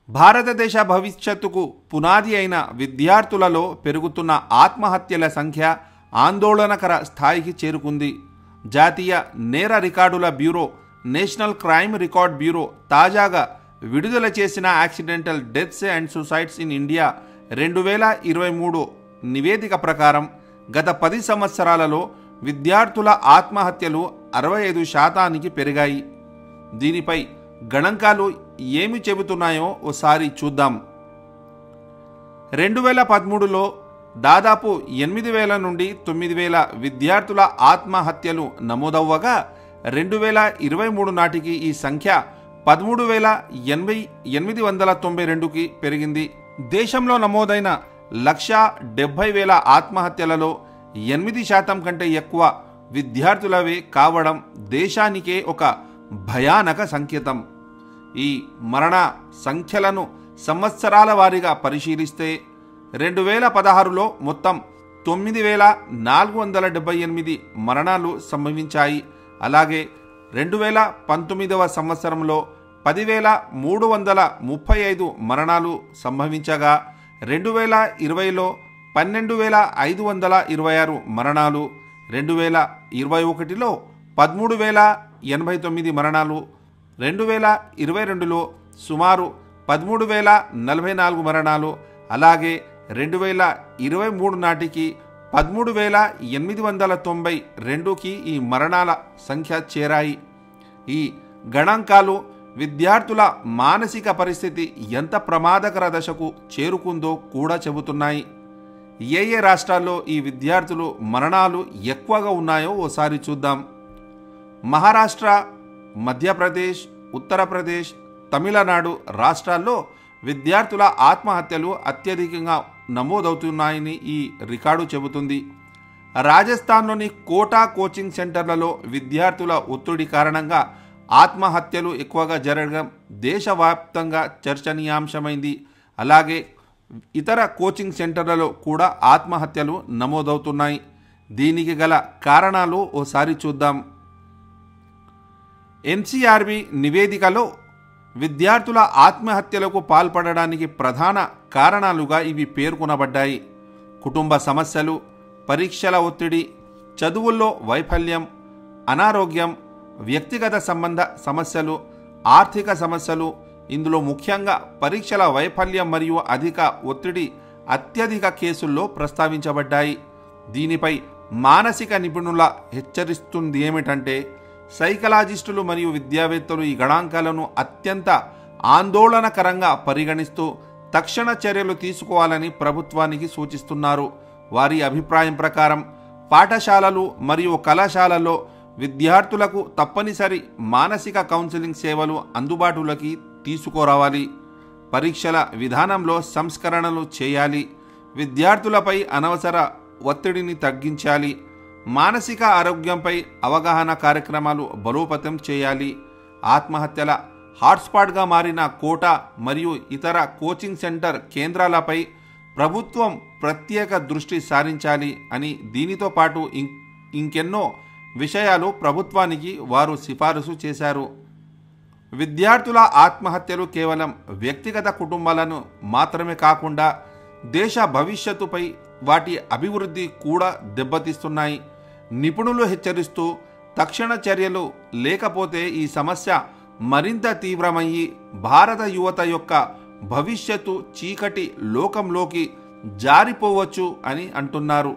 భారతదేశ భవిష్యత్తుకు పునాది అయిన విద్యార్థులలో పెరుగుతున్న ఆత్మహత్యల సంఖ్య ఆందోళనకర స్థాయికి చేరుకుంది. జాతీయ నేర రికార్డుల bureau, national crime record bureau తాజాగా విడుదల చేసిన accidental deaths and suicides in India 2023 నివేదిక ప్రకారం గత 10 సంవత్సరాలలో విద్యార్థుల ఆత్మహత్యలు 65% పెరిగాయి. దీనిపై గణాంకాలు ఏమి చెబుతున్నాయో ఓసారి చూద్దాం. 2013లో దాదాపు 8,000 నుండి 9,000 విద్యార్థుల ఆత్మహత్యలు నమోదవ్వగా 2023 నాటికి ఈ సంఖ్య 13,892కి పెరిగింది. దేశంలో నమోదైన 1,70,000 ఆత్మహత్యలలో 8% కంటే ఎక్కువ విద్యార్థులవే కావడం దేశానికే ఒక భయానక సంకేతం. ఈ మరణ సంఖ్యలను సంవత్సరాల వారీగా పరిశీలిస్తే 2016లో మొత్తం 9,478 మరణాలు సంభవించాయి. అలాగే 2019వ సంవత్సరంలో 10,335 మరణాలు సంభవించగా 2020లో 12,526 మరణాలు, 2021లో 13,089 మరణాలు, 2022లో సుమారు 13,044 మరణాలు, అలాగే 2023 నాటికి 13,892కి ఈ మరణాల సంఖ్య చేరాయి. ఈ గణాంకాలు విద్యార్థుల మానసిక పరిస్థితి ఎంత ప్రమాదకర దశకు చేరుకుందో కూడా చెబుతున్నాయి. ఏ రాష్ట్రాల్లో ఈ విద్యార్థులు మరణాలు ఎక్కువగా ఉన్నాయో ఓసారి చూద్దాం. మహారాష్ట్ర, మధ్యప్రదేశ్, ఉత్తరప్రదేశ్, తమిళనాడు రాష్ట్రాల్లో విద్యార్థుల ఆత్మహత్యలు అత్యధికంగా నమోదవుతున్నాయని ఈ రికార్డు చెబుతుంది. రాజస్థాన్లోని కోటా కోచింగ్ సెంటర్లలో విద్యార్థుల ఒత్తిడి కారణంగా ఆత్మహత్యలు ఎక్కువగా జరగడం దేశవ్యాప్తంగా చర్చనీయాంశమైంది. అలాగే ఇతర కోచింగ్ సెంటర్లలో కూడా ఆత్మహత్యలు నమోదవుతున్నాయి. దీనికి గల కారణాలు ఓసారి చూద్దాం. ఎన్సీఆర్బీ నివేదికలో విద్యార్థుల ఆత్మహత్యలకు పాల్పడడానికి ప్రధాన కారణాలుగా ఇవి పేర్కొనబడ్డాయి. కుటుంబ సమస్యలు, పరీక్షల ఒత్తిడి, చదువుల్లో వైఫల్యం, అనారోగ్యం, వ్యక్తిగత సంబంధ సమస్యలు, ఆర్థిక సమస్యలు. ఇందులో ముఖ్యంగా పరీక్షల వైఫల్యం మరియు అధిక ఒత్తిడి అత్యధిక కేసుల్లో ప్రస్తావించబడ్డాయి. దీనిపై మానసిక నిపుణుల హెచ్చరిస్తుంది ఏమిటంటే, సైకలాజిస్టులు మరియు విద్యావేత్తలు ఈ గణాంకాలను అత్యంత ఆందోళనకరంగా పరిగణిస్తూ తక్షణ చర్యలు తీసుకోవాలని ప్రభుత్వానికి సూచిస్తున్నారు. వారి అభిప్రాయం ప్రకారం పాఠశాలలు మరియు కళాశాలల్లో విద్యార్థులకు తప్పనిసరి మానసిక కౌన్సిలింగ్ సేవలు అందుబాటులోకి తీసుకురావాలి. పరీక్షల విధానంలో సంస్కరణలు చేయాలి. విద్యార్థులపై అనవసర ఒత్తిడిని తగ్గించాలి. మానసిక ఆరోగ్యంపై అవగాహన కార్యక్రమాలు బలోపేతం చేయాలి. ఆత్మహత్యల హాట్స్పాట్గా మారిన కోటా మరియు ఇతర కోచింగ్ సెంటర్ కేంద్రాలపై ప్రభుత్వం ప్రత్యేక దృష్టి సారించాలి అని, దీనితో పాటు ఇంకెన్నో విషయాలు ప్రభుత్వానికి వారు సిఫారసు చేశారు. విద్యార్థుల ఆత్మహత్యలు కేవలం వ్యక్తిగత కుటుంబాలను మాత్రమే కాకుండా దేశ భవిష్యత్తుపై, వాటి అభివృద్ధి కూడా దెబ్బతీస్తున్నాయి. నిపుణులు హెచ్చరిస్తూ, తక్షణ చర్యలు లేకపోతే ఈ సమస్య మరింత తీవ్రమయ్యి భారత యువత యొక్క భవిష్యత్తు చీకటి లోకంలోకి జారిపోవచ్చు అని అంటున్నారు.